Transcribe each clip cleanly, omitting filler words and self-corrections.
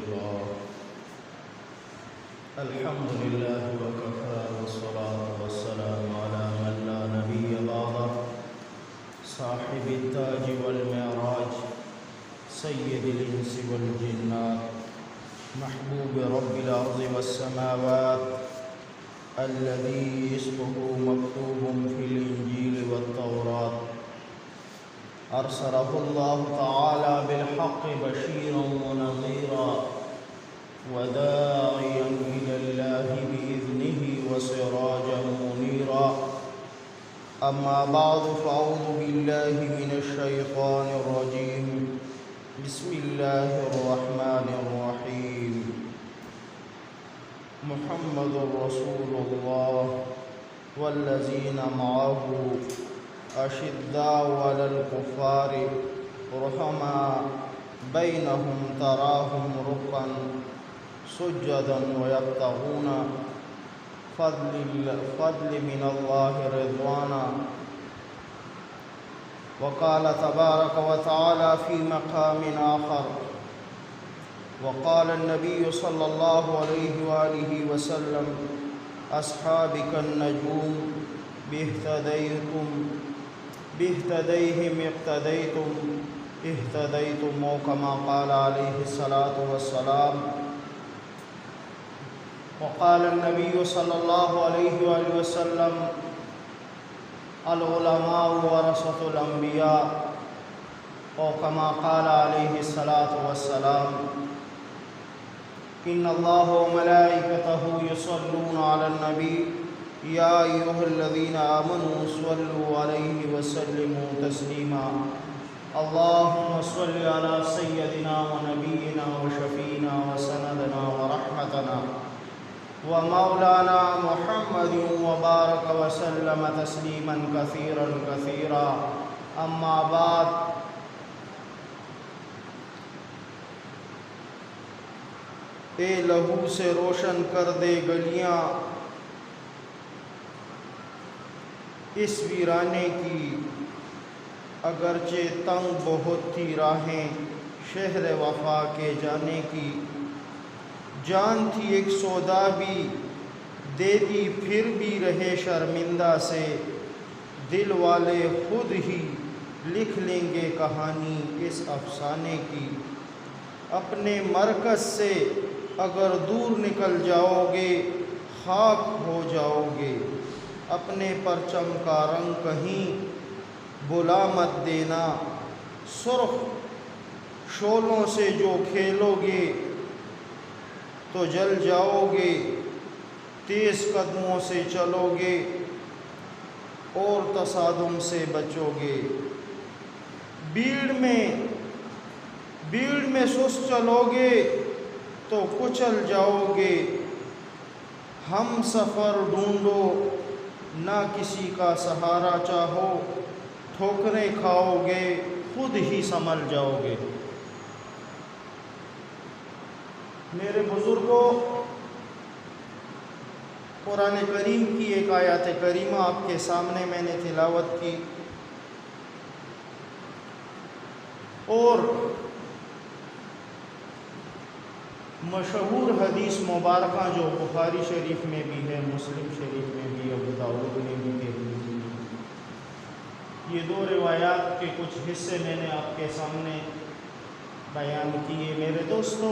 الله. الحمد لله وكفى والصلاة والسلام على من لا نبي بعده صاحب التاج والمعراج سيد الإنس والجنات محبوب رب الأرض والسماوات الذي اسمه مكتوب في الإنجيل والتوراة أرسله الله تعالى بالحق بشيرا ونذيرا وداعيا إلى الله بإذنه وسراجا منيرا. أما بعد فأعوذ بالله من الشيطان الرجيم. بسم الله الرحمن الرحيم. محمد رسول الله والذين معه أشداء على الكفار رحماء بينهم تراهم ركعا سجدا ويبتغون فضل من الله رضوانا. وقال تبارك وتعالى في مقام آخر: وقال النبي صلى الله عليه وآله وسلم: أصحابك النجوم باهتديهم اهتديتم كما قال عليه الصلاة والسلام. وقال النبي صلى الله عليه وآله وسلم: العلماء ورثة الأنبياء أو كما قال عليه الصلاة والسلام. إن الله وملائكته يصلون على النبي يا أيها الذين آمنوا صلوا عليه وسلموا تسليما. اللهم صل على سيدنا ونبينا وشفينا وسندنا ورحمتنا ومولانا محمد وبارك وسلم تسليما كثيرا كثيرا. أما بعد، اے لہو سے روشن کر دے گلیاں اس ویرانے کی، اگرچہ تنگ بہت تھی راہیں شہر وفا کے جانے کی. جان تھی ایک سودا بھی دے دی پھر بھی رہے شرمندہ سے، دل والے خود ہی لکھ لیں گے کہانی اس افسانے کی. اپنے مرکز سے اگر دور نکل جاؤ گے خاک ہو جاؤ گے. اپنے پرچم کا رنگ کہیں بلا مت دینا، سرخ شعلوں سے جو کھیلو گے تو جل جاؤ گے. تیز قدموں سے چلو گے اور تصادم سے بچو گے. بھیڑ میں سست چلو گے تو کچل جاؤ گے. ہم سفر ڈھونڈو نہ کسی کا سہارا چاہو، ٹھوکریں کھاؤ گے خود ہی سنبھل جاؤ گے. میرے بزرگوں، قرآن کریم کی ایک آیات کریمہ آپ کے سامنے میں نے تلاوت کی، اور مشہور حدیث مبارکہ جو بخاری شریف میں بھی ہے، مسلم شریف میں بھی، ابو داؤد میں بھی ہے. یہ دو روایات کے کچھ حصے میں نے آپ کے سامنے بیان کیے. میرے دوستو،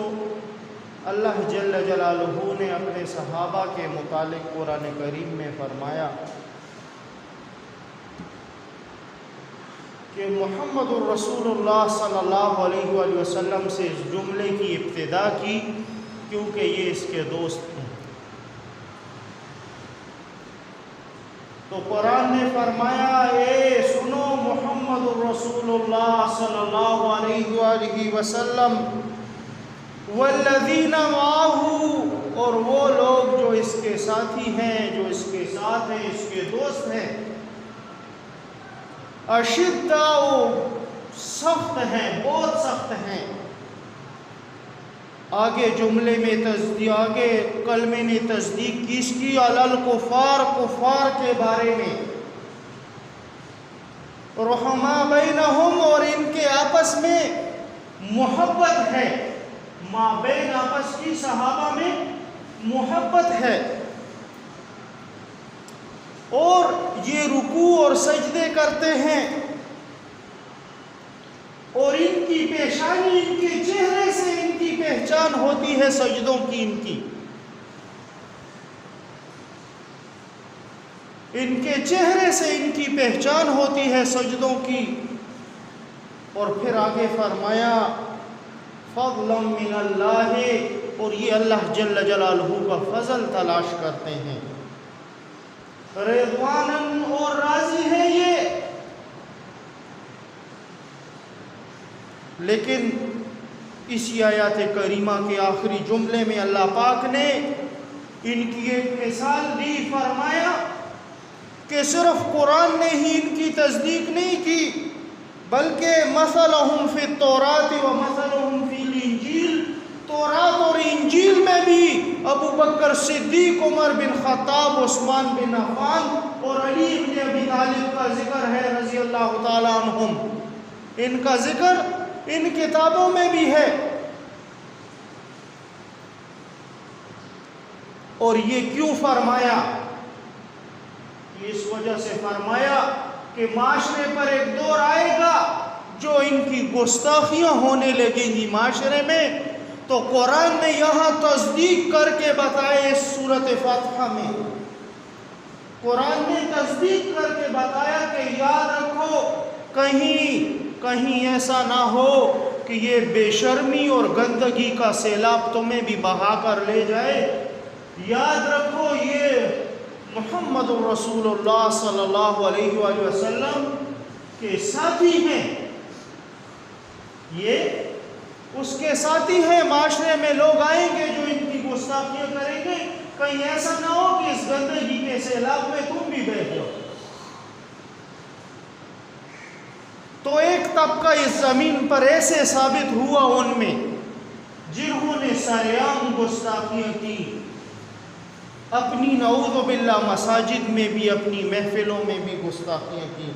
اللہ جل جلالہ نے اپنے صحابہ کے متعلق قرآن کریم میں فرمایا کہ محمد الرسول اللہ صلی اللہ علیہ وآلہ وسلم سے اس جملے کی ابتدا کی کیونکہ یہ اس کے دوست ہیں. تو قرآن نے فرمایا: اے سنو محمد الرسول اللہ صلی اللہ علیہ وآلہ وسلم والذین معہ، اور وہ لوگ جو اس کے ساتھی ہیں، جو اس کے ساتھ ہیں، اس کے دوست ہیں. اشداء، سخت ہیں، بہت سخت ہیں. آگے جملے میں آگے کلمے نے تصدیق کس کی؟ علی الکفار، کفار کے بارے میں. رحماء بینہم، اور ان کے آپس میں محبت ہے. مابین آپس کی صحابہ میں محبت ہے، اور یہ رکوع اور سجدے کرتے ہیں، اور ان کی پیشانی ان کے چہرے سے ان کی پہچان ہوتی ہے سجدوں کی، ان کے چہرے سے ان کی پہچان ہوتی ہے سجدوں کی۔ اور پھر آگے فرمایا فضلا من اللہ، اور یہ اللہ جل جلالہ کا فضل تلاش کرتے ہیں، رضواناً اور راضی ہے یہ۔ لیکن اسی آیات کریمہ کے آخری جملے میں اللہ پاک نے ان کی ایک مثال دی، فرمایا کہ صرف قرآن نے ہی ان کی تصدیق نہیں کی، بلکہ مثلہم فی التوراۃ و مثلہم فی الانجیل، تورات اور انجیل میں بھی ابو بکر صدیق، عمر بن خطاب، عثمان بن عفان اور علی بن ابی طالب کا ذکر ہے رضی اللہ تعالی عنہم، ان کا ذکر ان کتابوں میں بھی ہے۔ اور یہ کیوں فرمایا؟ اس وجہ سے فرمایا کہ معاشرے پر ایک دور آئے گا جو ان کی گستاخیاں ہونے لگیں گی معاشرے میں، تو قرآن نے یہاں تصدیق کر کے بتایا، اس سورۃ فاتحہ میں قرآن نے تصدیق کر کے بتایا کہ یاد رکھو کہیں ایسا نہ ہو کہ یہ بے شرمی اور گندگی کا سیلاب تمہیں بھی بہا کر لے جائے۔ یاد رکھو یہ محمد رسول اللہ صلی اللہ علیہ وآلہ وسلم کے ساتھی ہیں، یہ اس کے ساتھی ہیں، معاشرے میں لوگ آئیں گے جو ان کی گستاخیاں کریں گے، کہیں ایسا نہ ہو کہ اس گندگی کے سیلاب میں تم بھی بہہ جاؤ۔ تو ایک طبقہ اس زمین پر ایسے ثابت ہوا ان میں جنہوں نے سرعام گستاخیاں کی، اپنی نعوذ باللہ مساجد میں بھی، اپنی محفلوں میں بھی گستاخیاں کی،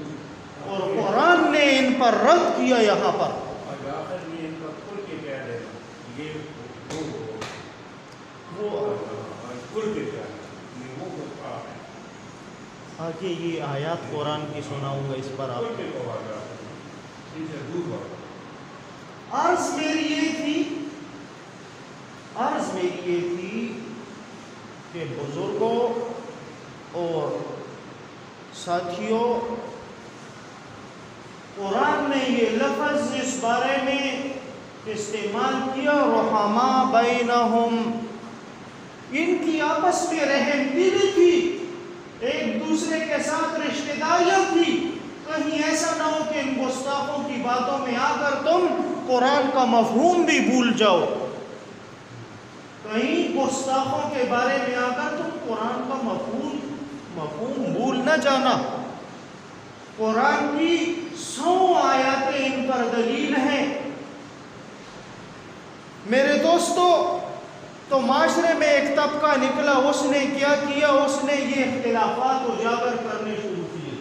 اور قرآن نے ان پر رد کیا یہاں پر۔ آگے یہ آیات قرآن کی سناؤں گا، اس پر آپ عرض میری یہ تھی کہ بزرگوں اور ساتھیوں، قرآن نے یہ لفظ اس بارے میں استعمال کیا، رحماء بینہم، ان کی آپس میں رحم دلی تھی، ایک دوسرے کے ساتھ رشتہ داریاں تھی، کہیں ایسا نہ ہو کہ ان گستاخوں کی باتوں میں آ کر تم قرآن کا مفہوم بھی بھول جاؤ، کہیں گستاخوں کے بارے میں آ کر تم قرآن کا مفہوم بھول نہ جانا۔ قرآن کی 100 آیاتیں ان پر دلیل ہیں۔ میرے دوستو، تو معاشرے میں ایک طبقہ نکلا، اس نے کیا کیا؟ اس نے یہ اختلافات اجاگر کرنے شروع کیے۔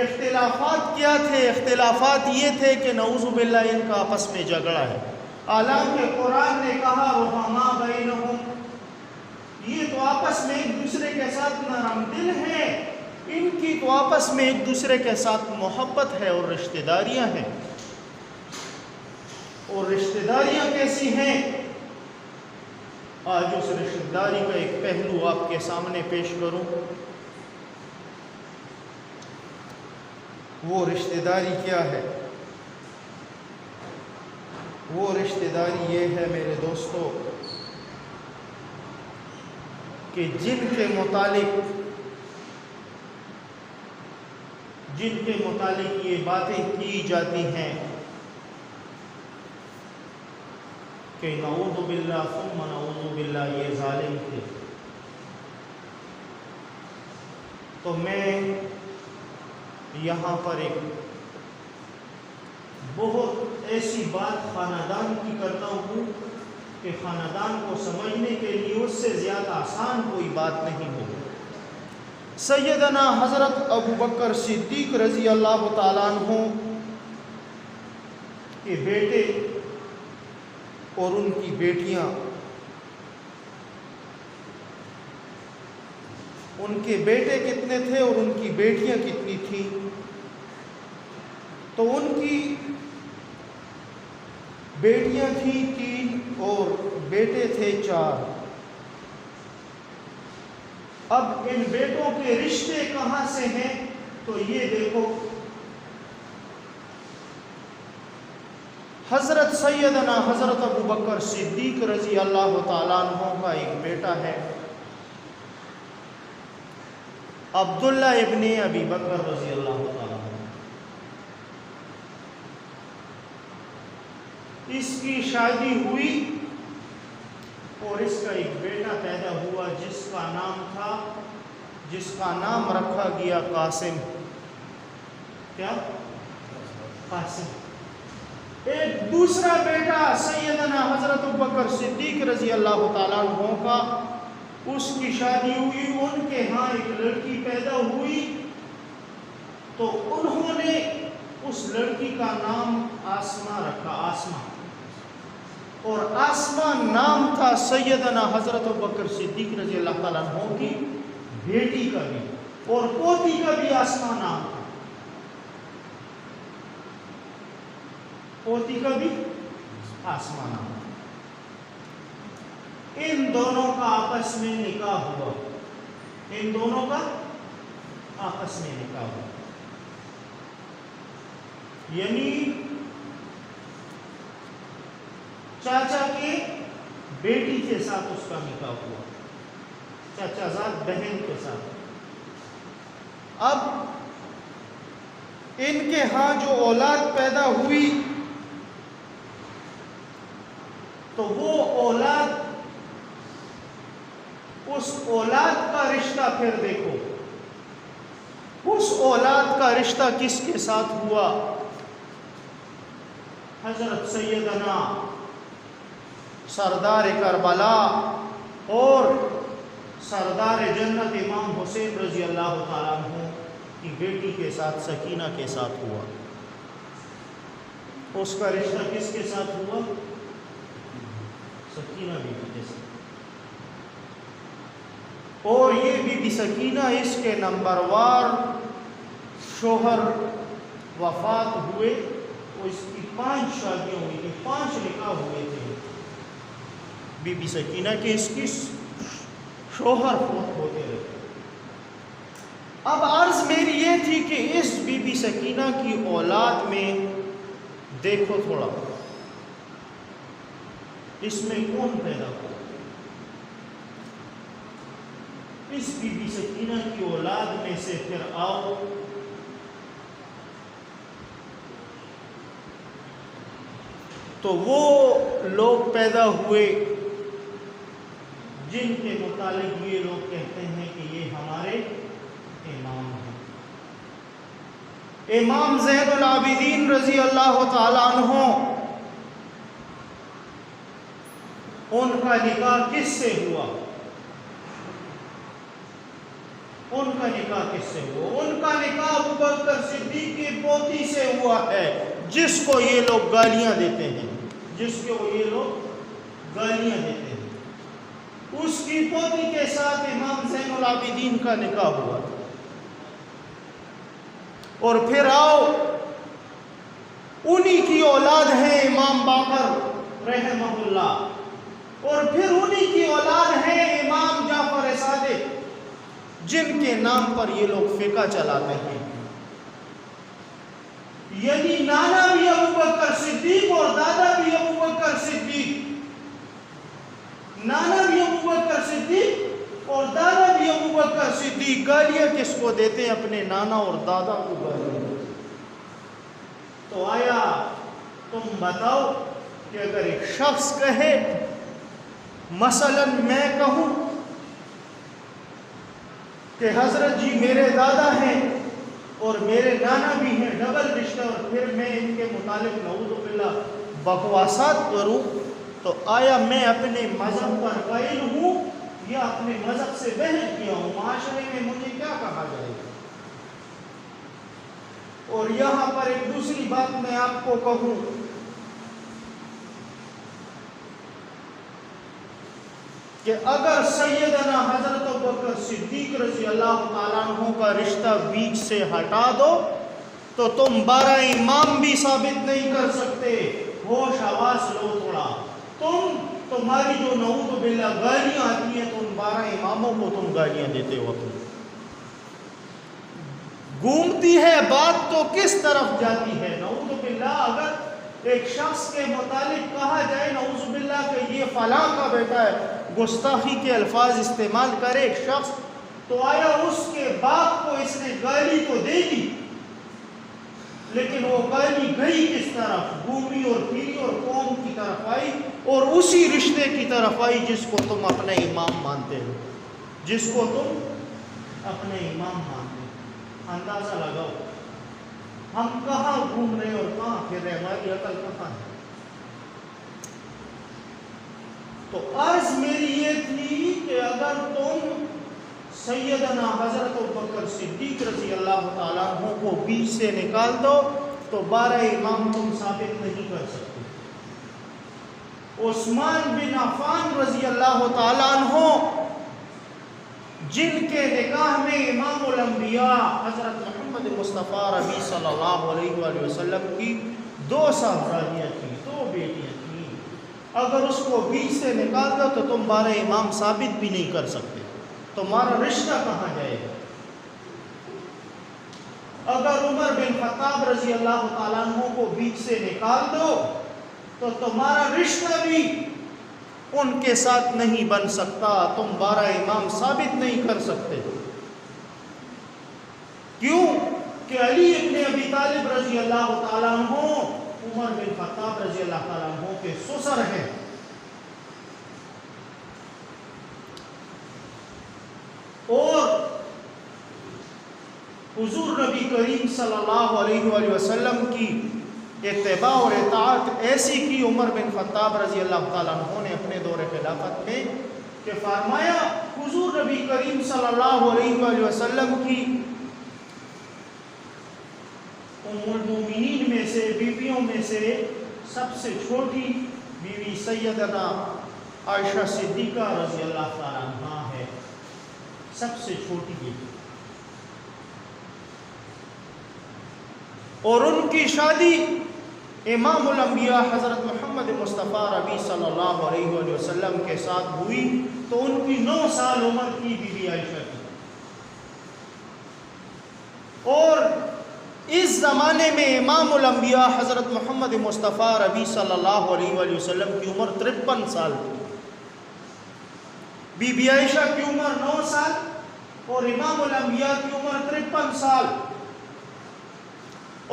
اختلافات کیا تھے؟ اختلافات یہ تھے کہ نعوذ باللہ ان کا آپس میں جھگڑا ہے، حالانکہ قرآن نے کہا رحماء بینہم، یہ تو آپس میں ایک دوسرے کے ساتھ نرم دل ہیں، ان کی تو آپس میں ایک دوسرے کے ساتھ محبت ہے اور رشتہ داریاں ہیں۔ اور رشتہ داریاں کیسی ہیں؟ آج اس رشتہ داری کا ایک پہلو آپ کے سامنے پیش کروں۔ وہ رشتہ داری کیا ہے؟ وہ رشتہ داری یہ ہے میرے دوستو کہ جن کے متعلق یہ باتیں کی جاتی ہیں کہ نعوذ باللہ ثم نعوذ باللہ یہ ظالم تھے، تو میں یہاں پر ایک بہت ایسی بات خاندان کی کرتا ہوں کہ خاندان کو سمجھنے کے لیے اس سے زیادہ آسان کوئی بات نہیں ہوگی۔ سیدنا حضرت ابو بکر صدیق رضی اللہ تعالیٰ عنہ کے بیٹے اور ان کی بیٹیاں، ان کے بیٹے کتنے تھے اور ان کی بیٹیاں کتنی تھیں؟ تو ان کی بیٹیاں تھیں 3 اور بیٹے تھے 4۔ اب ان بیٹوں کے رشتے کہاں سے ہیں؟ تو یہ دیکھو، حضرت سیدنا حضرت ابوبکر صدیق رضی اللہ تعالیٰ عنہ کا ایک بیٹا ہے عبداللہ ابن ابی بکر رضی اللہ تعالیٰ عنہ۔ اس کی شادی ہوئی اور اس کا ایک بیٹا پیدا ہوا جس کا نام رکھا گیا قاسم۔ کیا؟ قاسم۔ ایک دوسرا بیٹا سیدنا حضرت ابوبکر صدیق رضی اللہ تعالیٰ عنہ کا، اس کی شادی ہوئی، ان کے ہاں ایک لڑکی پیدا ہوئی، تو انہوں نے اس لڑکی کا نام آسمہ رکھا، آسمہ۔ اور آسمہ نام تھا سیدنا حضرت ابوبکر صدیق رضی اللہ تعالیٰ عنہ کی بیٹی کا بھی، اور پوتی کا بھی آسمہ نام تھا، پوتی کا بھی آسمہ نام تھا۔ ان دونوں کا آپس میں نکاح ہوا، ان دونوں کا آپس میں نکاح ہوا، یعنی چاچا کے بیٹی کے ساتھ اس کا نکاح ہوا، چاچا زاد بہن کے ساتھ۔ اب ان کے ہاں جو اولاد پیدا ہوئی تو وہ اولاد، اس اولاد کا رشتہ پھر دیکھو، اس اولاد کا رشتہ کس کے ساتھ ہوا؟ حضرت سیدنا سردار کربلا اور سردار جنت امام حسین رضی اللہ تعالیٰ عنہ کی بیٹی کے ساتھ، سکینہ کے ساتھ ہوا۔ اس کا رشتہ کس کے ساتھ ہوا؟ سکینہ بی بی کے ساتھ۔ اور یہ بی بی سکینہ، اس کے نمبر وار شوہر وفات ہوئے، اور اس کی 5 شادیاں ہوئی تھیں، 5 نکاح ہوئے تھے بی بی سکینہ کے، اس کی شوہر فوت ہوتے رہے۔ اب عرض میری یہ تھی کہ اس بی بی سکینہ کی اولاد میں دیکھو تھوڑا، اس میں کون پیدا ہوا؟ اس بی بی سکینہ کی اولاد میں سے پھر آؤ تو وہ لوگ پیدا ہوئے جن کے متعلق یہ لوگ کہتے ہیں کہ یہ ہمارے امام ہیں۔ امام زین العابدین رضی اللہ تعالیٰ عنہ، ان کا نکاح کس سے ہوا؟ ان کا نکاح کس سے ہوا؟ ان کا نکاح ابوبکر صدیق کی پوتی سے ہوا ہے، جس کو یہ لوگ گالیاں دیتے ہیں، جس کو یہ لوگ گالیاں دیتے ہیں، اس کی پوتی کے ساتھ امام زین العابدین کا نکاح ہوا۔ اور پھر آؤ، انہی کی اولاد ہے امام باقر رحمہ اللہ، اور پھر انہی کی اولاد ہے امام جعفر صادق، جن کے نام پر یہ لوگ فقہ چلاتے ہیں۔ یعنی نانا بھی ابوبکر صدیق اور دادا بھی ابوبکر صدیق، نانا بھی ابوبکر صدیق اور دادا بھی ابوبکر صدیق۔ گالیاں کس کو دیتے ہیں؟ اپنے نانا اور دادا کو گالیاں دیتے ہیں۔ تو آیا تم بتاؤ کہ اگر ایک شخص کہے، مثلا میں کہوں کہ حضرت جی میرے دادا ہیں اور میرے نانا بھی ہیں، ڈبل رشتہ، اور پھر میں ان کے متعلق نعوذ باللہ بکواسات کروں، تو آیا میں اپنے مذہب پر قائل ہوں یا اپنے مذہب سے بحث کیا ہوں؟ معاشرے میں مجھے کیا کہا جائے گا؟ اور یہاں پر ایک دوسری بات میں آپ کو کہوں کہ اگر سیدنا حضرت ابوبکر صدیق رضی اللہ تعالیٰ عنہ کا رشتہ بیچ سے ہٹا دو تو تم 12 امام بھی ثابت نہیں کر سکتے۔ ہوش آواز لو تھوڑا، تمہاری جو نعوذ باللہ گالیاں آتی ہیں تو ان 12 اماموں کو تم گالیاں دیتے ہو، تم گھومتی ہے بات تو کس طرف جاتی ہے؟ نعوذ باللہ اگر ایک شخص کے متعلق کہا جائے نعوذ باللہ کہ یہ فلاں کا بیٹا ہے، گستاخی کے الفاظ استعمال کرے ایک شخص، تو آیا اس کے باپ کو اس نے گالی تو دے دی، لیکن وہ گالی گئی کس طرف؟ گھومی اور پھری اور قوم کی طرف آئی اور اسی رشتے کی طرف آئی جس کو تم اپنے امام مانتے ہو، جس کو تم اپنے امام مانتے ہو۔ اندازہ لگاؤ ہم کہاں گھوم رہے اور کہاں پھر رہے، ہماری عقل کہاں ہے؟ تو عرض میری یہ تھی کہ اگر تم سیدنا حضرت ابوبکر صدیق رضی اللہ تعالیٰ عنہ کو بیچ سے نکال دو تو 12 امام تم ثابت نہیں کر سکتے۔ عثمان بن عفان رضی اللہ تعالیٰ عنہ جن کے نکاح میں امام الانبیاء حضرت محمد مصطفیٰ ربی صلی اللہ علیہ وآلہ وسلم کی 2 صاحبزادیاں تھیں، 2 بیٹیاں تھیں، اگر اس کو بیچ سے نکال دو تو تم 12 امام ثابت بھی نہیں کر سکتے، تمہارا رشتہ کہاں جائے گا؟ اگر عمر بن خطاب رضی اللہ تعالیٰ عنہ کو بیچ سے نکال دو تو تمہارا رشتہ بھی ان کے ساتھ نہیں بن سکتا، تم 12 امام ثابت نہیں کر سکتے۔ کیوں کہ علی ابن ابی طالب رضی اللہ تعالیٰ عنہ عمر بن خطاب رضی اللہ تعالیٰ عنہ کے سسر ہیں، اور حضور نبی کریم صلی اللہ علیہ وآلہ وسلم کی اتباع اور اطاعت ایسی کی عمر بن خطاب رضی اللہ تعالیٰ عنہ نے اپنے دور خلافت میں کہ فرمایا حضور نبی کریم صلی اللہ علیہ وآلہ وسلم کی ام المومنین میں سے، بیویوں میں سے سب سے چھوٹی بیوی سیدنا عائشہ صدیقہ رضی اللہ تعالیٰ عنہ ہے، سب سے چھوٹی بیوی، اور ان کی شادی امام الانبیاء حضرت محمد مصطفیٰ ربی صلی اللہ علیہ وآلہ وسلم کے ساتھ ہوئی تو ان کی 9 سال عمر کی بیوی عائشہ کی، اور اس زمانے میں امام الانبیاء حضرت محمد مصطفیٰ ربی صلی اللہ علیہ وآلہ وسلم کی عمر 53 سال تھی، بی بی عائشہ کی عمر 9 سال اور امام الانبیاء کی عمر 53 سال۔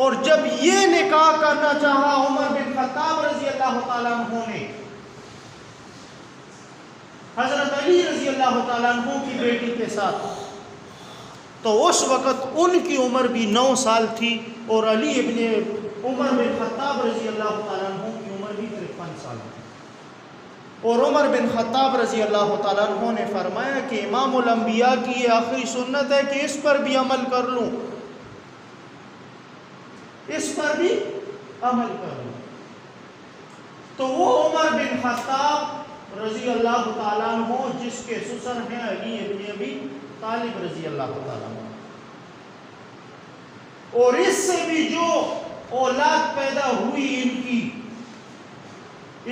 اور جب یہ نکاح کرنا چاہا عمر بن خطاب رضی اللہ تعالیٰ عنہ نے حضرت علی رضی اللہ تعالیٰ عنہ کی بیٹی کے ساتھ، تو اس وقت ان کی عمر بھی 9 سال تھی اور علی ابن عمر بن خطاب رضی اللہ تعالیٰ عنہ کی عمر بھی 53 سال تھی، اور عمر بن خطاب رضی اللہ تعالیٰ عنہ نے فرمایا کہ امام الانبیاء کی یہ آخری سنت ہے کہ اس پر بھی عمل کر لوں، اس پر بھی عمل کر لوں۔ تو وہ عمر بن خطاب رضی اللہ تعالیٰ عنہ جس کے سسر ہیں علی ابن ابی طالب رضی اللہ تعالیٰ عنہ، اور اس سے بھی جو اولاد پیدا ہوئی ان کی،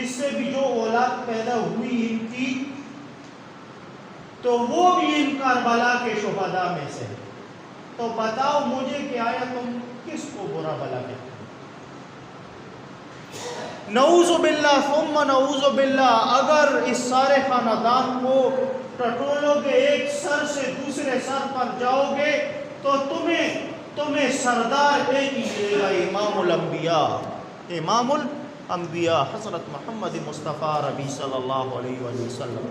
اس سے بھی جو اولاد پیدا ہوئی ان کی، تو وہ بھی ان کربلا کے شہداء میں سے۔ تو بتاؤ مجھے کہ آیا تم کس کو برا بلا کہتے ہیں؟ نعوذ باللہ ثم نعوذ باللہ، اگر اس سارے خاندان کو ٹٹولو گے، ایک سر سے دوسرے سر پر جاؤ گے تو تمہیں سردار ایک ہی ملے گا، امام الانبیاء، امام الانبیاء حضرت محمد مصطفیٰ ربی صلی اللہ علیہ وآلہ وسلم۔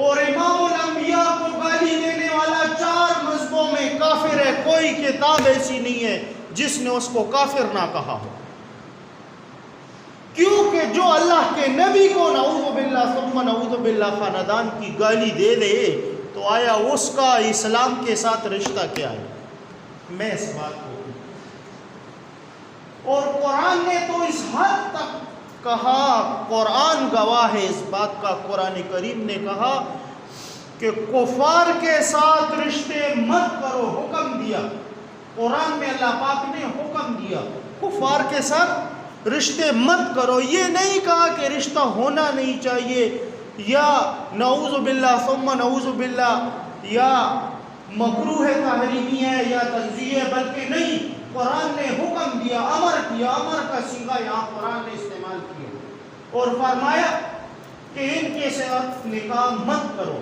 اور امام الانبیاء کو گالی دینے والا 4 مذہبوں میں کافر ہے، کوئی کتاب ایسی نہیں ہے جس نے اس کو کافر نہ کہا ہو، کیونکہ جو اللہ کے نبی کو نعوذ باللہ ثم نعوذ باللہ خاندان کی گالی دے دے تو آیا اس کا اسلام کے ساتھ رشتہ کیا ہے؟ میں اس بات کو، اور قرآن نے تو اس حد تک کہا قرآن گواہ ہے اس بات کا، قرآن کریم نے کہا کہ کفار کے ساتھ رشتے مت کرو، حکم دیا قرآن میں، اللہ پاک نے حکم دیا کفار کے ساتھ رشتے مت کرو۔ یہ نہیں کہا کہ رشتہ ہونا نہیں چاہیے یا نعوذ باللہ ثم نعوذ باللہ یا مکروہ تحریمی ہے یا تنزیہ ہے، بلکہ نہیں، قرآن نے حکم دیا، امر کیا، امر کا صیغہ یہاں قرآن نے استعمال کیا اور فرمایا کہ ان کے ساتھ نکاح مت کرو۔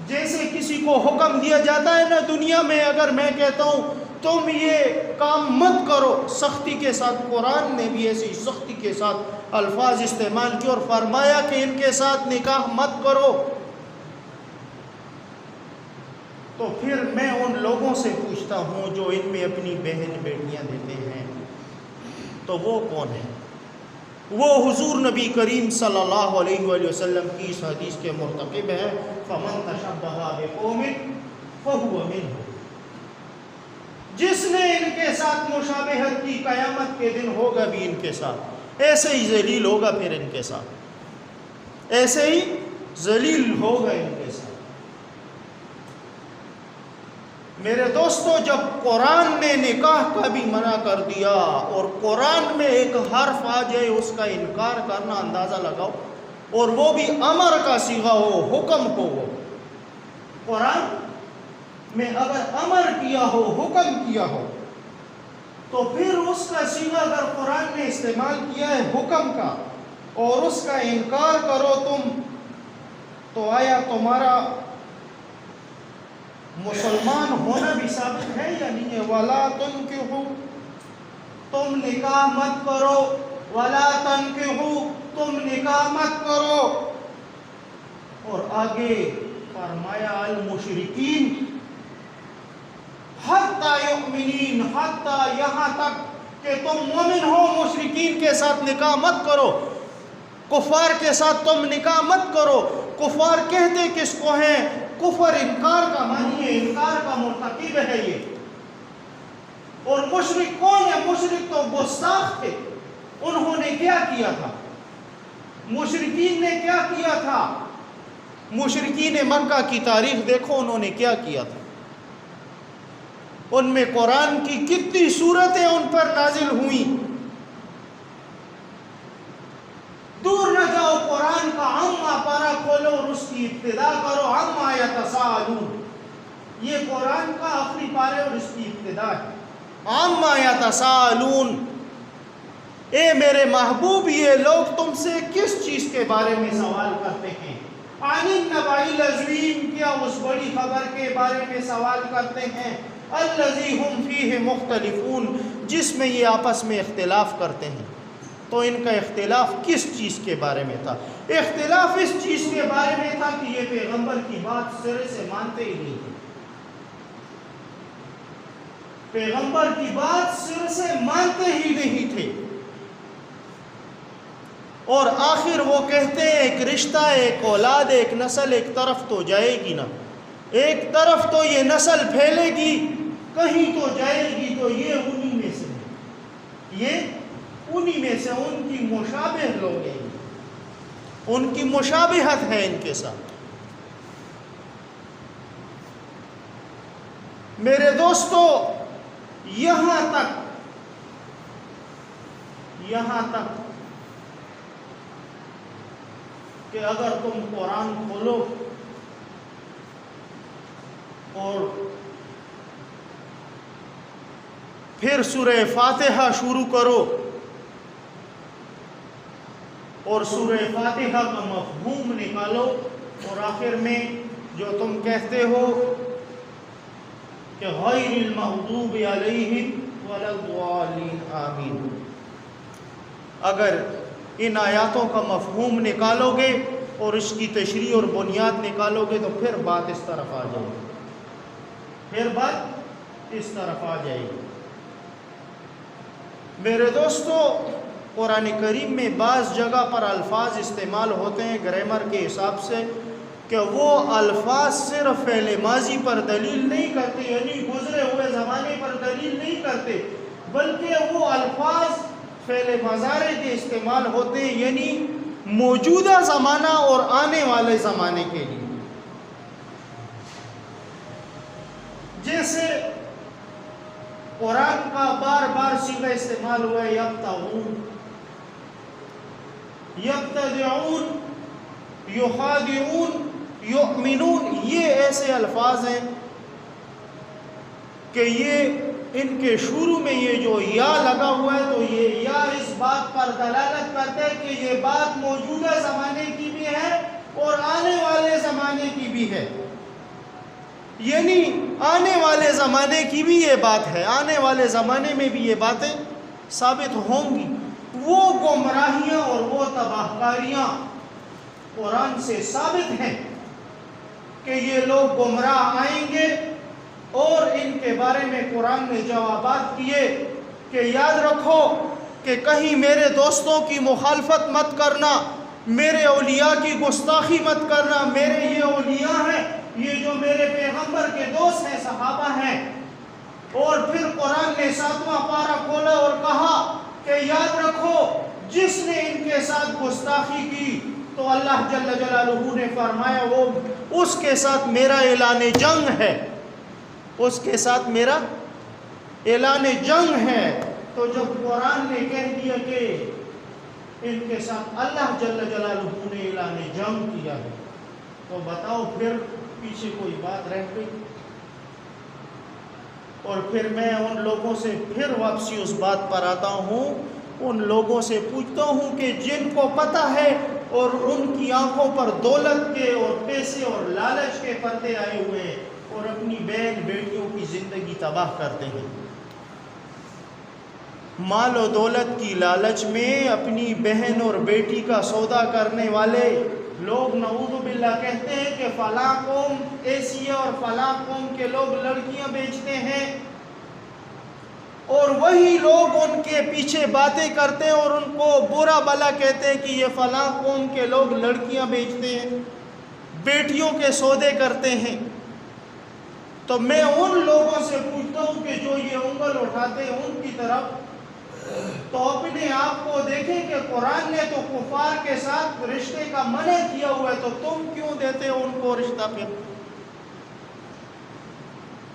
جیسے کسی کو حکم دیا جاتا ہے نا دنیا میں، اگر میں کہتا ہوں تم یہ کام مت کرو سختی کے ساتھ، قرآن نے بھی ایسی سختی کے ساتھ الفاظ استعمال کیے اور فرمایا کہ ان کے ساتھ نکاح مت کرو۔ تو پھر میں ان لوگوں سے پوچھتا ہوں جو ان میں اپنی بہن بیٹیاں دیتے ہیں، تو وہ کون ہیں؟ وہ حضور نبی کریم صلی اللہ علیہ وآلہ وسلم کی اس حدیث کے مرتکب ہیں، فَمَن تَشَبَّهَ بِقَوْمٍ فَهُوَ مِنْهُمْ۔ جس نے ان کے ساتھ مشابہت کی، قیامت کے دن ہوگا بھی ان کے ساتھ، ایسے ہی ذلیل ہوگا پھر ان کے ساتھ، ایسے ہی ذلیل ہوگا ان کے ساتھ۔ میرے دوستو، جب قرآن نے نکاح کا بھی منع کر دیا اور قرآن میں ایک حرف آ جائے اس کا انکار کرنا، اندازہ لگاؤ، اور وہ بھی امر کا صیغہ ہو، حکم ہو، وہ قرآن میں اگر امر کیا ہو، حکم کیا ہو، تو پھر اس کا صیغہ اگر قرآن نے استعمال کیا ہے حکم کا اور اس کا انکار کرو تم، تو آیا تمہارا مسلمان ہونا بھی ثابت ہے یا نہیں ہے؟ وَلَا تُنْكِحُوا، تم نکاح مت کرو، وَلَا تَنْكِحُوا، تم نکاح مت کرو، اور آگے فرمایا المشرکین حتی یؤمنین، حتی یہاں تک کہ تم مومن ہو مشرکین کے ساتھ نکاح مت کرو، کفار کے ساتھ تم نکاح مت کرو۔ کفار کہتے کس کو ہیں؟ کفر انکار کا معنی ہے، انکار کا مرتکب ہے یہ۔ اور مشرک کون ہے؟ مشرک تو گستاخ تھے۔ انہوں نے کیا کیا تھا؟ مشرکین نے کیا کیا تھا؟ مشرکین مکہ کی تاریخ دیکھو، انہوں نے کیا کیا تھا۔ ان میں قرآن کی کتنی صورتیں ان پر نازل ہوئیں۔ دور نہ جاؤ، قرآن کا عما پارہ کھولو اور اس کی ابتدا کرو، عما یتساءلون، یہ قرآن کا آخری پارے اور اس کی ابتدا ہے۔ عما یتساءلون، اے میرے محبوب یہ لوگ تم سے کس چیز کے بارے میں سوال کرتے ہیں؟ عن النبأ العظیم، کیا اس بڑی خبر کے بارے میں سوال کرتے ہیں؟ الذی ہم فیہ مختلفون، جس میں یہ آپس میں اختلاف کرتے ہیں۔ تو ان کا اختلاف کس چیز کے بارے میں تھا؟ اختلاف اس چیز کے بارے میں تھا کہ یہ پیغمبر کی بات سرے سے مانتے ہی نہیں تھے، پیغمبر کی بات سر سے مانتے ہی نہیں تھے۔ اور آخر وہ کہتے ہیں ایک رشتہ، ایک اولاد، ایک نسل ایک طرف تو جائے گی نا، ایک طرف تو یہ نسل پھیلے گی، کہیں تو جائے گی، تو یہ انہی میں سے ہے، یہ انہی میں سے، ان کی مشابہ لوگ ہیں، ان کی مشابہت ہے ان کے ساتھ۔ میرے دوستو، یہاں تک کہ اگر تم قرآن کھولو اور پھر سورہ فاتحہ شروع کرو اور سورہ فاتحہ کا مفہوم نکالو، اور آخر میں جو تم کہتے ہو کہ غیر المغضوب علیہم ولا الضالین آمین، اگر ان آیاتوں کا مفہوم نکالو گے اور اس کی تشریح اور بنیاد نکالو گے تو پھر بات اس طرف آ جائے گی، پھر بات اس طرف آ جائے گی۔ میرے دوستو، قرآن کریم میں بعض جگہ پر الفاظ استعمال ہوتے ہیں گرامر کے حساب سے کہ وہ الفاظ صرف فعل ماضی پر دلیل نہیں کرتے، یعنی گزرے ہوئے زمانے پر دلیل نہیں کرتے، بلکہ وہ الفاظ فعل مضارع کے استعمال ہوتے ہیں، یعنی موجودہ زمانہ اور آنے والے زمانے کے لیے. جیسے قرآن کا بار بار صیغہ استعمال ہوا ہے یبتغون، یبتدعون، یخادعون، یؤمنون. یہ ایسے الفاظ ہیں کہ یہ ان کے شروع میں یہ جو یا لگا ہوا ہے تو یہ یا اس بات پر دلالت کرتا ہے کہ یہ بات موجودہ زمانے کی بھی ہے اور آنے والے زمانے کی بھی ہے. یعنی آنے والے زمانے کی بھی یہ بات ہے، آنے والے زمانے میں بھی یہ باتیں ثابت ہوں گی. وہ گمراہیاں اور وہ تباہ کاریاں قرآن سے ثابت ہیں کہ یہ لوگ گمراہ آئیں گے، اور ان کے بارے میں قرآن نے جوابات کیے کہ یاد رکھو کہ کہیں میرے دوستوں کی مخالفت مت کرنا، میرے اولیاء کی گستاخی مت کرنا. میرے یہ اولیاء ہیں، یہ جو میرے پیغمبر کے دوست ہیں، صحابہ ہیں. اور پھر قرآن نے 7واں پارہ کھولا اور کہا کہ یاد رکھو جس نے ان کے ساتھ گستاخی کی تو اللہ جل جلالہ نے فرمایا وہ اس کے ساتھ میرا اعلان جنگ ہے، اس کے ساتھ میرا اعلان جنگ ہے. تو جب قرآن نے کہہ دیا کہ ان کے ساتھ اللہ جل جلالہ نے اعلان جنگ کیا ہے، تو بتاؤ پھر پیچھے کوئی بات رہ گئی؟ اور پھر میں ان لوگوں سے پھر واپسی اس بات پر آتا ہوں، ان لوگوں سے پوچھتا ہوں کہ جن کو پتہ ہے اور ان کی آنکھوں پر دولت کے اور پیسے اور لالچ کے پردے آئے ہوئے ہیں اور اپنی بہن بیٹیوں کی زندگی تباہ کرتے ہیں. مال و دولت کی لالچ میں اپنی بہن اور بیٹی کا سودا کرنے والے لوگ نعوذ باللہ کہتے ہیں کہ فلاں قوم ایسی ہے اور فلاں قوم کے لوگ لڑکیاں بیچتے ہیں، اور وہی لوگ ان کے پیچھے باتیں کرتے ہیں اور ان کو برا بھلا کہتے ہیں کہ یہ فلاں قوم کے لوگ لڑکیاں بیچتے ہیں، بیٹیوں کے سودے کرتے ہیں. تو میں ان لوگوں سے پوچھتا ہوں کہ جو یہ انگل اٹھاتے ہیں ان کی طرف، تو اپنے آپ کو دیکھیں کہ قرآن نے تو کفار کے ساتھ رشتے کا منع کیا ہوا ہے، تو تم کیوں دیتے ہو ان کو رشتہ؟ پھر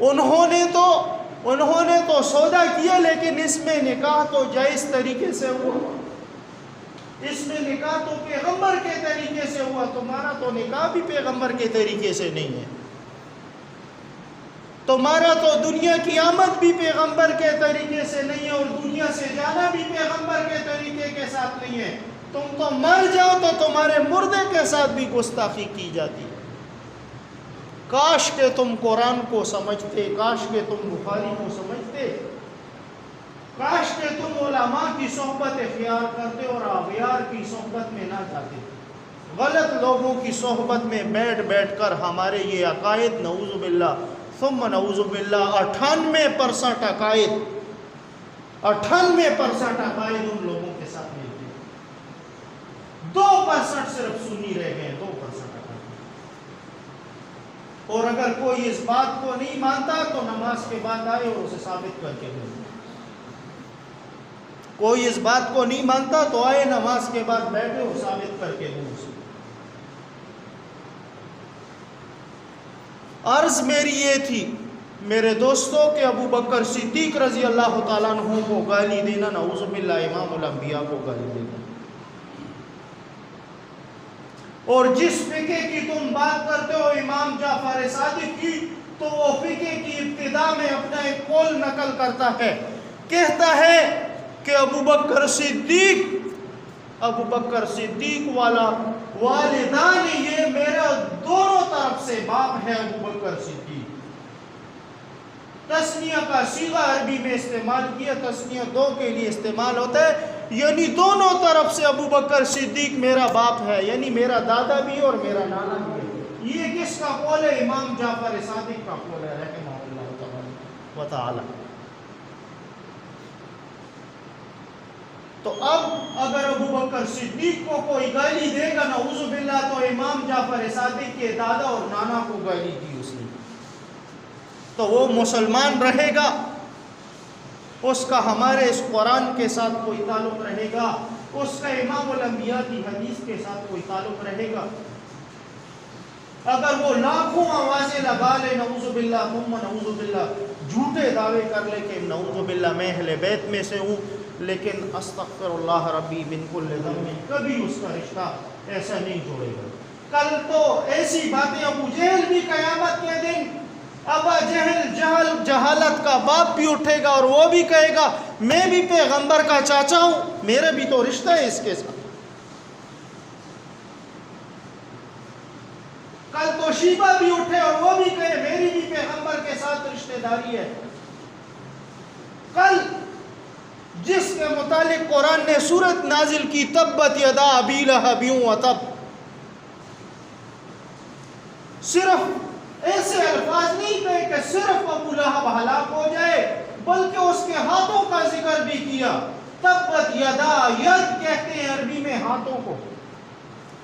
انہوں نے تو سودا کیا، لیکن اس میں نکاح تو جائز طریقے سے ہوا، اس میں نکاح تو پیغمبر کے طریقے سے ہوا. تمہارا تو نکاح بھی پیغمبر کے طریقے سے نہیں ہے، تمہارا تو دنیا کی آمد بھی پیغمبر کے طریقے سے نہیں ہے، اور دنیا سے جانا بھی پیغمبر کے طریقے کے ساتھ نہیں ہے. تم تو مر جاؤ تو تمہارے مردے کے ساتھ بھی گستاخی کی جاتی ہے. کاش کہ تم قرآن کو سمجھتے، کاش کہ تم بخاری کو سمجھتے، کاش کہ تم علماء کی صحبت اختیار کرتے اور اغیار کی صحبت میں نہ جاتے. غلط لوگوں کی صحبت میں بیٹھ کر ہمارے یہ عقائد نعوذ باللہ ثم نعوذ باللہ 98% عقائد 98% عقائد ان لوگوں کے ساتھ ملتے ہیں. 2% صرف سنی رہ گئے، 2% عقائد. اور اگر کوئی اس بات کو نہیں مانتا تو نماز کے بعد آئے اور اسے ثابت کر کے دیں. کوئی اس بات کو نہیں مانتا تو آئے نماز کے بعد بیٹھے اور ثابت کر کے دوں اسے. عرض میری یہ تھی میرے دوستوں کہ ابو بکر صدیق رضی اللہ تعالیٰ عنہ کو گالی دینا نعوذ باللہ امام الانبیاء کو گالی دینا. اور جس فقہ کی تم بات کرتے ہو امام جعفر صادق کی، تو وہ فقہ کی ابتدا میں اپنا ایک قول نقل کرتا ہے، کہتا ہے کہ ابو بکر صدیق والا والدان یہ میرا دونوں طرف سے باپ ہے. ابو بکر صدیق تسنیہ کا صیغہ عربی میں استعمال کیا، تسنیہ 2 کے لیے استعمال ہوتا ہے، یعنی دونوں طرف سے ابو بکر صدیق میرا باپ ہے، یعنی میرا دادا بھی اور میرا نانا بھی ہے. یہ کس کا قول ہے؟ امام جعفر صادق کا قول ہے رحمہ اللہ تعالی. تو اب اگر ابو بکر صدیق کو کوئی گالی دے گا نعوذ باللہ تو امام جعفر صادق کے دادا اور نانا کو گالی دی اس نے، تو وہ مسلمان رہے گا؟ اس کا ہمارے اس قرآن کے ساتھ کوئی تعلق رہے گا؟ اس کا امام الانبیاء کی حدیث کے ساتھ کوئی تعلق رہے گا؟ اگر وہ لاکھوں آوازیں لگا لے نعوذ باللہ ثم نعوذ باللہ، جھوٹے دعوے کر لے کہ نعوذ باللہ میں اہل بیت میں سے ہوں، لیکن استغفر اللہ ربی من کل ذنب، کبھی اس کا رشتہ ایسا نہیں جوڑے گا۔ کل تو ایسی باتیں ابو جہل بھی قیامت کے دن، ابا جہل جہالت کا باپ بھی اٹھے گا اور وہ بھی کہے گا میں بھی پیغمبر کا چاچا ہوں، میرا بھی تو رشتہ ہے اس کے ساتھ۔ کل تو شیبہ بھی اٹھے اور وہ بھی کہے میری بھی پیغمبر کے ساتھ رشتہ داری ہے۔ کل جس کے متعلق قرآن نے سورت نازل کی تبت یدا ابی لہب وتب، صرف ایسے الفاظ نہیں کہے کہ صرف ابو لہب ہلاک ہو جائے، بلکہ اس کے ہاتھوں کا ذکر بھی کیا۔ تبت یدا، ید کہتے ہیں عربی میں ہاتھوں کو،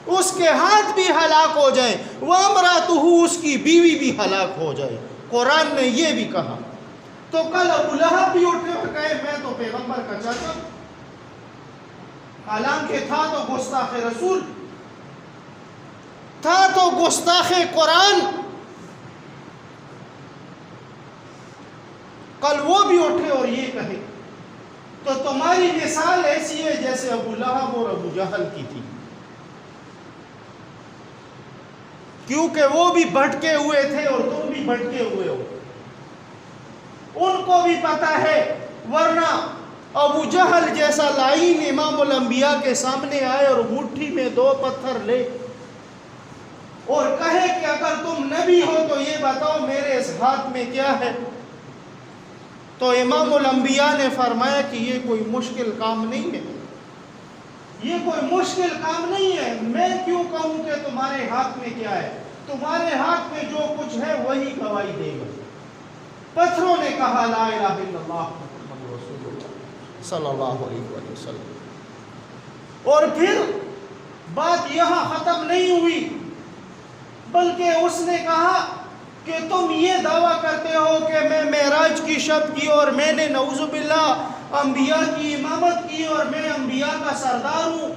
اس کے ہاتھ بھی ہلاک ہو جائیں، وامرأتہ، اس کی بیوی بھی ہلاک ہو جائے، قرآن نے یہ بھی کہا۔ تو کل ابو لہب بھی اٹھے اور کہے میں تو پیغمبر کا چاچا ہوں، حالانکہ تھا تو گستاخ رسول، تھا تو گستاخ قرآن۔ کل وہ بھی اٹھے اور یہ کہے، تو تمہاری مثال ایسی ہے جیسے ابو لہب اور ابو جہل کی تھی، کیونکہ وہ بھی بھٹکے ہوئے تھے اور تم بھی بھٹکے ہوئے ہو، ان کو بھی پتا ہے۔ ورنہ ابو جہل جیسا لعین امام الانبیاء کے سامنے آئے اور مٹھی میں 2 پتھر لے اور کہے کہ اگر تم نبی ہو تو یہ بتاؤ میرے اس ہاتھ میں کیا ہے، تو امام الانبیاء نے فرمایا کہ یہ کوئی مشکل کام نہیں ہے، یہ کوئی مشکل کام نہیں ہے، میں کیوں کہوں کہ تمہارے ہاتھ میں کیا ہے، تمہارے ہاتھ میں جو کچھ ہے وہی گواہی دے گا۔ پتھروں نے کہا لا الہ الا اللہ محمد رسول اللہ صلی اللہ علیہ وسلم۔ اور پھر بات یہاں ختم نہیں ہوئی، بلکہ اس نے کہا کہ تم یہ دعویٰ کرتے ہو کہ میں معراج کی شب کی اور میں نے نعوذ باللہ انبیاء کی امامت کی اور میں انبیاء کا سردار ہوں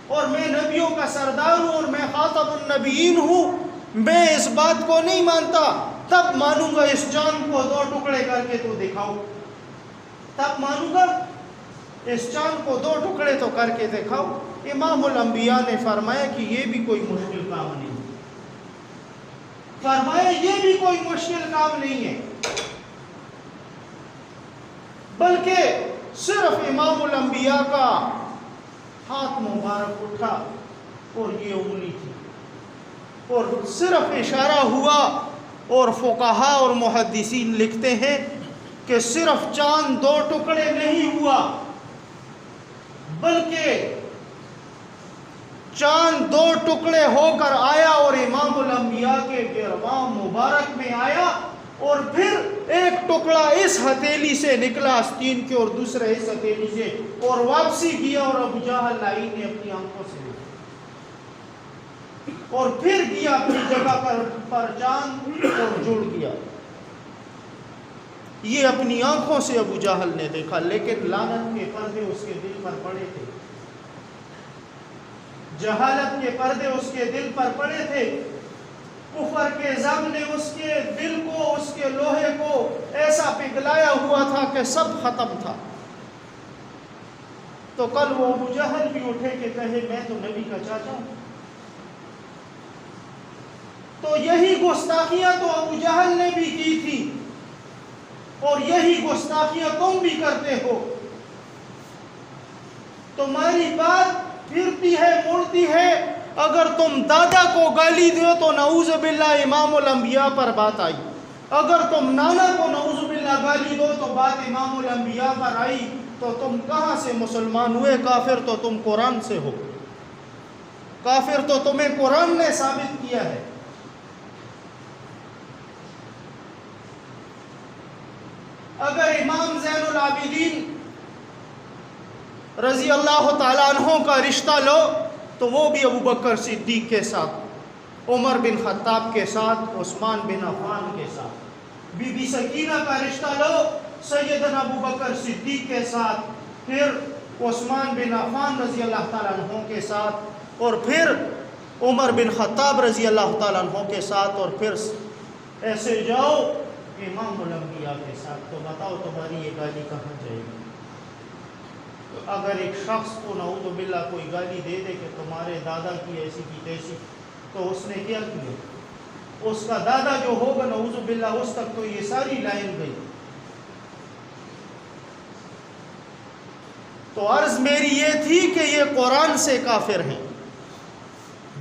اور میں نبیوں کا سردار ہوں اور میں خاتم النبیین ہوں، میں اس بات کو نہیں مانتا، تب مانوں گا اس چاند کو 2 ٹکڑے کر کے تو دکھاؤ، تب مانوں گا اس چاند کو 2 ٹکڑے تو کر کے دکھاؤ۔ امام الانبیاء نے فرمایا کہ یہ بھی کوئی مشکل کام نہیں، فرمایا یہ بھی کوئی مشکل کام نہیں ہے، بلکہ صرف امام الانبیاء کا ہاتھ مبارک اٹھا اور یہ انگلی تھی اور صرف اشارہ ہوا، اور فقہاء اور محدثین لکھتے ہیں کہ صرف چاند 2 ٹکڑے نہیں ہوا، بلکہ چاند 2 ٹکڑے ہو کر آیا اور امام الانبیاء کے گرباں مبارک میں آیا، اور پھر ایک ٹکڑا اس ہتھیلی سے نکلا آستین کے اور دوسرا اس ہتھیلی سے، اور واپسی کیا اور ابو جہل لعین نے اپنی آنکھوں سے دیکھا، اور پھر گیا اپنی جگہ پر چاند اور جڑ گیا۔ یہ اپنی آنکھوں سے ابو جہل نے دیکھا، لیکن لعنت کے پردے اس کے دل پر پڑے تھے، جہالت کے پردے اس کے دل پر پڑے تھے، کفر کے زنگ نے اس کے دل کو، اس کے لوہے کو ایسا پگھلایا ہوا تھا کہ سب ختم تھا۔ تو کل وہ ابو جہل بھی اٹھے کہ کہے میں تو نبی کا چاچا ہوں، تو یہی گستاخیاں تو ابو جہل نے بھی کی تھی اور یہی گستاخیاں تم بھی کرتے ہو۔ تمہاری بات پھرتی ہے مڑتی ہے، اگر تم دادا کو گالی دو تو نعوذ باللہ امام الانبیاء پر بات آئی، اگر تم نانا کو نعوذ باللہ گالی دو تو بات امام الانبیاء پر آئی، تو تم کہاں سے مسلمان ہوئے؟ کافر تو تم قرآن سے ہو، کافر تو تمہیں قرآن نے ثابت کیا ہے۔ اگر امام زین العابدین رضی اللہ تعالیٰ عنہ کا رشتہ لو تو وہ بھی ابو بکر صدیق کے ساتھ، عمر بن خطاب کے ساتھ، عثمان بن عفان کے ساتھ۔ بی بی سکینہ کا رشتہ لو، سیدنا ابو بکر صدیق کے ساتھ، پھر عثمان بن عفان رضی اللہ تعالیٰ عنہ کے ساتھ، اور پھر عمر بن خطاب رضی اللہ تعالیٰ عنہ کے ساتھ، اور پھر ایسے جاؤ امام الانبیاء کے ساتھ. تو بتاؤ تمہاری یہ گالی کہاں جائے گی؟ اگر ایک شخص کو نعوذ باللہ کوئی گالی دے دے کہ تمہارے دادا کی ایسی کی تیسی، تو اس نے کیا کیا؟ اس کا دادا جو ہوگا نعوذ باللہ اس تک تو یہ ساری لائن گئی. تو عرض میری یہ تھی کہ یہ قرآن سے کافر ہیں.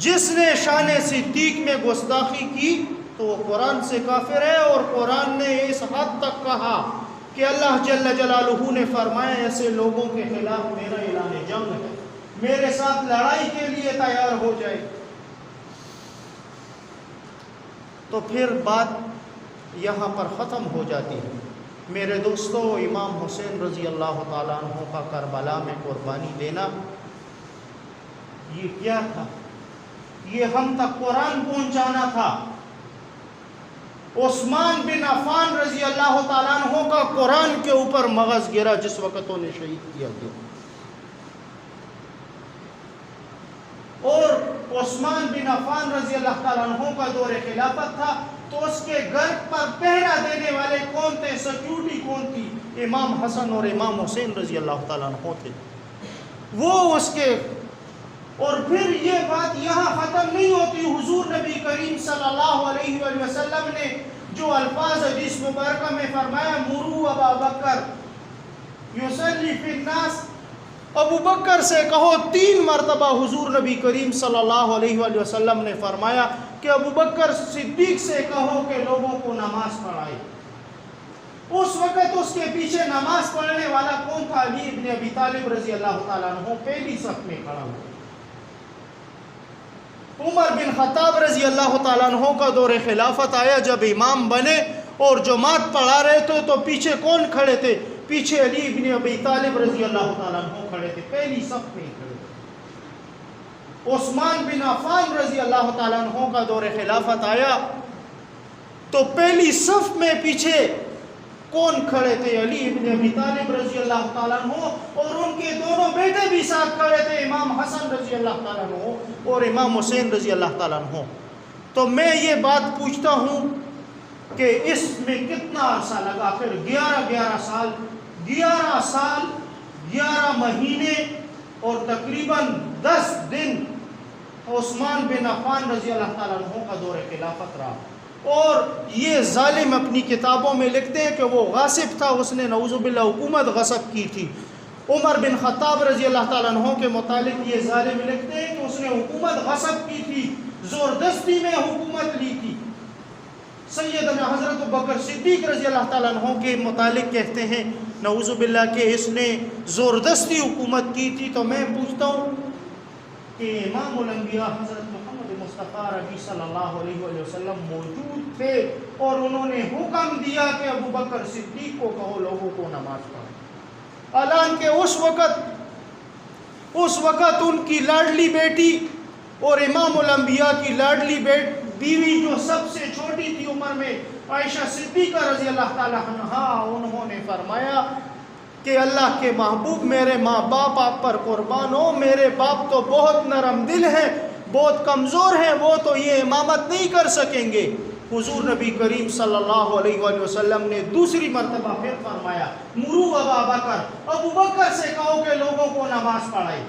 جس نے شان صدیق میں گستاخی کی تو وہ قرآن سے کافر ہے. اور قرآن نے اس حد تک کہا کہ اللہ جل جلالہ نے فرمایا ایسے لوگوں کے خلاف میرا اعلان جنگ ہے، میرے ساتھ لڑائی کے لیے تیار ہو جائے. تو پھر بات یہاں پر ختم ہو جاتی ہے. میرے دوستو، امام حسین رضی اللہ تعالیٰ عنہ کا کربلا میں قربانی دینا یہ کیا تھا؟ یہ ہم تک قرآن پہنچانا تھا. عثمان بن عفان رضی اللہ تعالیٰ عنہ کا قرآن کے اوپر مغز گرا جس وقت انہیں شہید کیا گیا. اور عثمان بن عفان رضی اللہ تعالیٰ عنہ کا دور خلافت تھا، تو اس کے گھر پر پہرا دینے والے کون تھے؟ سیکیورٹی کون تھی؟ امام حسن اور امام حسین رضی اللہ تعالیٰ عنہ تھے. وہ اس کے، اور پھر یہ بات یہاں ختم نہیں ہوتی. حضور نبی کریم صلی اللہ علیہ وآلہ وسلم نے جو الفاظ حدیث مبارکہ میں فرمایا، مروا ابا بکر یصلی فی الناس، ابو بکر سے کہو. 3 مرتبہ حضور نبی کریم صلی اللہ علیہ وآلہ وسلم نے فرمایا کہ ابو بکر صدیق سے کہو کہ لوگوں کو نماز پڑھائے. اس وقت اس کے پیچھے نماز پڑھنے والا کون تھا؟ علی ابن ابی طالب رضی اللہ تعالیٰ عنہ پہلی صف میں کھڑا ہوا. عمر بن خطاب رضی اللہ تعالیٰ عنہ کا دور خلافت آیا، جب امام بنے اور جماعت پڑھا رہے تھے تو پیچھے کون کھڑے تھے؟ پیچھے علی ابن ابی طالب رضی اللہ تعالیٰ عنہ کھڑے تھے، پہلی صف میں کھڑے تھے. عثمان بن عفان رضی اللہ تعالیٰ عنہ کا دور خلافت آیا تو پہلی صف میں پیچھے کون کھڑے تھے؟ علی ابن ابی طالب رضی اللہ تعالیٰ عنہ، اور ان کے دونوں بیٹے بھی ساتھ کھڑے تھے، امام حسن رضی اللہ تعالیٰ عنہ اور امام حسین رضی اللہ تعالیٰ عنہ. تو میں یہ بات پوچھتا ہوں کہ اس میں کتنا عرصہ لگا؟ پھر 11 سال 11 مہینے اور تقریباً 10 دن عثمان بن عفان رضی اللہ تعالیٰ عنہ کا دور خلافت رہا. اور یہ ظالم اپنی کتابوں میں لکھتے ہیں کہ وہ غاصب تھا، اس نے نعوذ باللہ حکومت غصب کی تھی. عمر بن خطاب رضی اللہ تعالیٰ عنہ کے متعلق یہ ظالم لکھتے ہیں کہ اس نے حکومت غصب کی تھی، زوردستی میں حکومت لی تھی. سیدنا حضرت بکر صدیق رضی اللہ تعالیٰ عنہ کے متعلق کہتے ہیں نعوذ باللہ کہ اس نے زوردستی حکومت کی تھی. تو میں پوچھتا ہوں کہ امام الانبیاء حضرت محمد مصطفیٰ ربی صلی اللہ علیہ وآلہ وسلم موجود تھے اور انہوں نے حکم دیا کہ ابو بکر صدیق کو کہو لوگوں کو نماز پڑھو. اعلان کہ اس وقت ان کی لاڈلی بیٹی اور امام الانبیاء کی لاڈلی بیوی جو سب سے چھوٹی تھی عمر میں، عائشہ صدیقہ رضی اللہ تعالیٰ عنہا، انہوں نے فرمایا کہ اللہ کے محبوب میرے ماں باپ آپ پر قربان ہو، میرے باپ تو بہت نرم دل ہیں، بہت کمزور ہیں، وہ تو یہ امامت نہیں کر سکیں گے. حضور نبی کریم صلی اللہ علیہ وآلہ وسلم نے دوسری مرتبہ پھر فرمایا مرو ابا بکر، ابو بکر سے کہو کہ لوگوں کو نماز پڑھائے.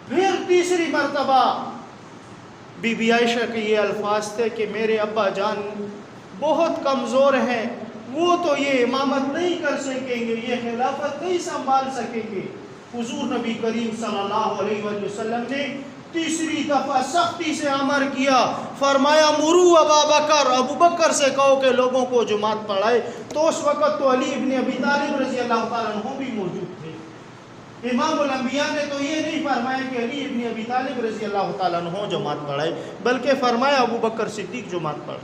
پھر تیسری مرتبہ بی بی عائشہ کے یہ الفاظ تھے کہ میرے ابا جان بہت کمزور ہیں، وہ تو یہ امامت نہیں کر سکیں گے، یہ خلافت نہیں سنبھال سکیں گے. حضور نبی کریم صلی اللہ علیہ وآلہ وسلم نے تیسری دفعہ سختی سے امر کیا، فرمایا مرو ابا بکر، ابو بکر سے کہو کہ لوگوں کو جماعت پڑھائے. تو اس وقت تو علی ابن ابی طالب رضی اللہ تعالیٰ عنہ بھی موجود تھے. امام الانبیاء نے تو یہ نہیں فرمایا کہ علی ابن ابی طالب رضی اللہ تعالیٰ عنہ جماعت پڑھائے، بلکہ فرمایا ابو بکر صدیق جماعت پڑھ.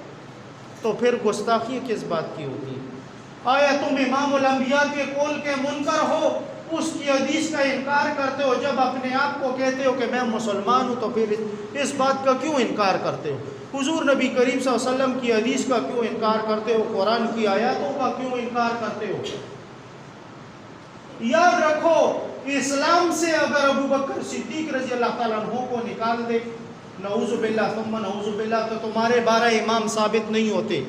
تو پھر گستاخی کس بات کی ہوتی ہے؟ آیا تم امام الانبیاء کے قول کے منکر ہو اس کی حدیث کا انکار کرتے ہو، جب اپنے آپ کو کہتے ہو کہ میں مسلمان ہوں تو پھر اس بات کا کیوں انکار کرتے ہو؟ حضور نبی کریم صلی اللہ علیہ وسلم کی حدیث کا کیوں انکار کرتے ہو؟ قرآن کی آیاتوں کا کیوں انکار کرتے ہو؟ یاد رکھو، اسلام سے اگر ابو بکر صدیق رضی اللہ تعالیٰ عنہ کو نکال دے، نعوذ باللہ ثم نعوذ باللہ، تو تمہارے 12 امام ثابت نہیں ہوتے۔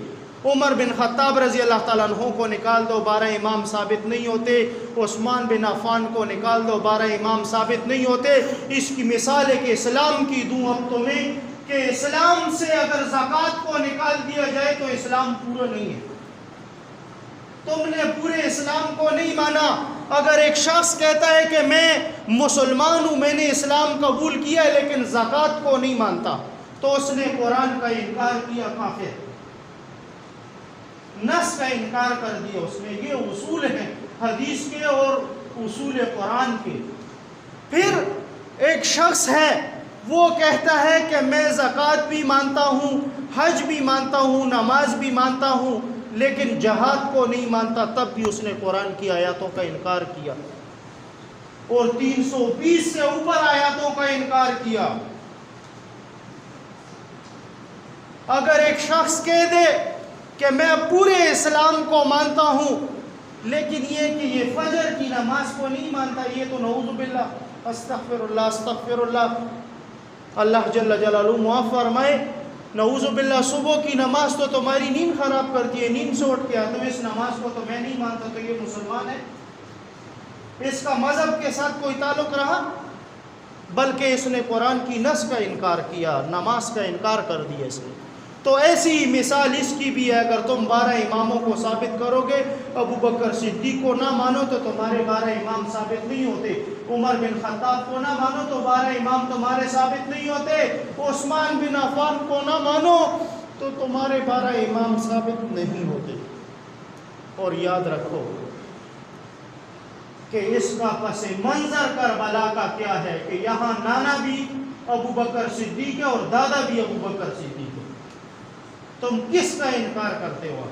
عمر بن خطاب رضی اللہ تعالیٰ عنہ کو نکال دو، 12 امام ثابت نہیں ہوتے۔ عثمان بن عفان کو نکال دو، 12 امام ثابت نہیں ہوتے۔ اس کی مثال ہے کہ اسلام کی دوں اب تمہیں کہ اسلام سے اگر زکوٰۃ کو نکال دیا جائے تو اسلام پورا نہیں ہے، تم نے پورے اسلام کو نہیں مانا۔ اگر ایک شخص کہتا ہے کہ میں مسلمان ہوں، میں نے اسلام قبول کیا ہے لیکن زکوٰۃ کو نہیں مانتا، تو اس نے قرآن کا انکار کیا، کافر، نص کا انکار کر دیا اس نے۔ یہ اصول ہیں حدیث کے اور اصول قرآن کے۔ پھر ایک شخص ہے، وہ کہتا ہے کہ میں زکوٰۃ بھی مانتا ہوں، حج بھی مانتا ہوں، نماز بھی مانتا ہوں، لیکن جہاد کو نہیں مانتا، تب بھی اس نے قرآن کی آیاتوں کا انکار کیا اور 320 سے اوپر آیاتوں کا انکار کیا۔ اگر ایک شخص کہہ دے کہ میں پورے اسلام کو مانتا ہوں لیکن یہ کہ یہ فجر کی نماز کو نہیں مانتا، یہ تو نعوذ باللہ، استغفر اللہ استغفر اللہ، اللہ جل جلالہ معاف فرمائے، نعوذ باللہ، صبح کی نماز تو تمہاری نیند خراب کرتی ہے، نیند سے اٹھ کے آتے ہو، اس نماز کو تو میں نہیں مانتا، تو یہ مسلمان ہے؟ اس کا مذہب کے ساتھ کوئی تعلق رہا؟ بلکہ اس نے قرآن کی نص کا انکار کیا، نماز کا انکار کر دیا اس نے۔ تو ایسی ہی مثال اس کی بھی ہے، اگر تم 12 اماموں کو ثابت کرو گے، ابو بکر صدیق کو نہ مانو تو تمہارے 12 امام ثابت نہیں ہوتے، عمر بن خطاب کو نہ مانو تو 12 امام تمہارے ثابت نہیں ہوتے، عثمان بن عفان کو نہ مانو تو تمہارے 12 امام ثابت نہیں ہوتے۔ اور یاد رکھو کہ اس کا پس منظر کربلا کا کیا ہے کہ یہاں نانا بھی ابو بکر صدیق ہے اور دادا بھی ابو بکر صدیق ہے۔ تم کس کا انکار کرتے ہو؟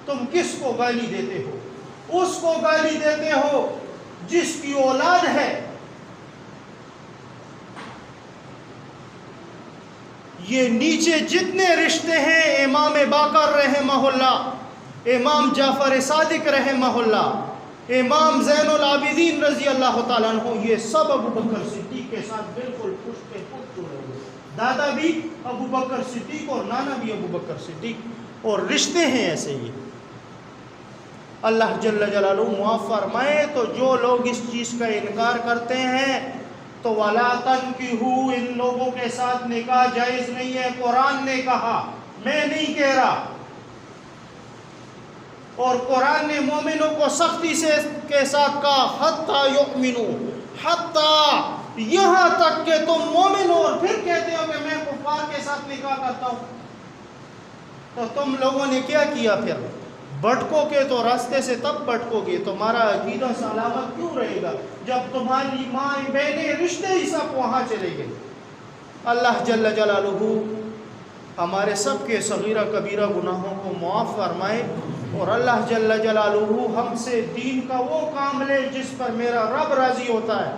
تم کس کو گالی دیتے ہو؟ اس کو گالی دیتے ہو جس کی اولاد ہے۔ یہ نیچے جتنے رشتے ہیں، امام باقر رحمہ اللہ، امام جعفر صادق رحمہ اللہ، امام زین العابدین رضی اللہ تعالیٰ عنہ، یہ سب ابو بکر صدیق کے ساتھ بالکل پشت پہ پشت جڑے ہوئے، دادا بھی ابو بکر صدیق اور نانا بھی ابو بکر صدیق، اور رشتے ہیں ایسے ہی۔ اللہ جل جلالہ معاف فرمائے، تو جو لوگ اس چیز کا انکار کرتے ہیں تو وَلَا تَنْكِحُوا، ان لوگوں کے ساتھ نکاح جائز نہیں ہے، قرآن نے کہا، میں نہیں کہہ رہا۔ اور قرآن نے مومنوں کو سختی سے کے ساتھ کہا حَتَّى يُؤْمِنُوا، حتیٰ، یہاں تک کہ تم مومن ہو، اور پھر کہتے ہو کہ میں کفار کے ساتھ نکاح کرتا ہوں۔ تو تم لوگوں نے کیا کیا؟ پھر بھٹکو گے تو راستے سے تب بھٹکو گے، تمہارا عقیدہ سلامت کیوں رہے گا جب تمہاری ماں بہنیں رشتے ہی سب وہاں چلے گئے۔ اللہ جل جلالہ ہمارے سب کے صغیرہ کبیرہ گناہوں کو معاف فرمائے، اور اللہ جل جلالہ ہم سے دین کا وہ کام لے جس پر میرا رب راضی ہوتا ہے۔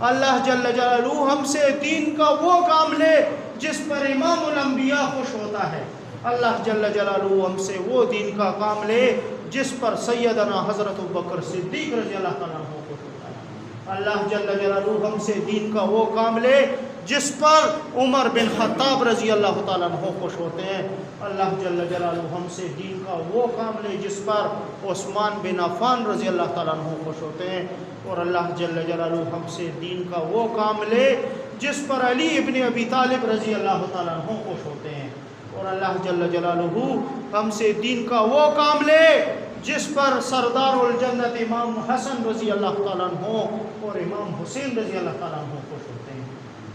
اللہ جل جلالہ ہم سے دین کا وہ کام لے جس پر امام الانبیاء خوش ہوتا ہے۔ اللہ جل جلالہ ہم سے وہ دین کا کام لے جس پر سیدنا حضرت ابوبکر صدیق رضی اللہ تعالیٰ عنہ خوش ہوتا ہے۔ اللہ جل جلالہ ہم سے دین کا وہ کام لے جس پر عمر بن خطاب رضی اللہ تعالیٰ عنہ خوش ہوتے ہیں۔ اللہ جل جلالہ ہم سے دین کا وہ کام لے جس پر عثمان بن عفان رضی اللہ تعالیٰ عنہ خوش ہوتے ہیں، اور اللہ جل جلالہ ہم سے دین کا وہ کام لے جس پر علی ابن ابی طالب رضی اللہ تعالیٰ عنہ خوش ہوتے ہیں، اور اللہ جل جلالہ ہم سے دین کا وہ کام لے جس پر سردار الجنت امام حسن رضی اللہ تعالیٰ عنہ اور امام حسین رضی اللہ تعالیٰ عنہ خوش ہوتے ہیں۔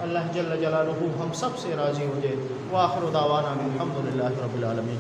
اللہ جل جلالہ ہم سب سے راضی ہو جائے۔ وآخر دعوانا الحمدللہ رب العالمین۔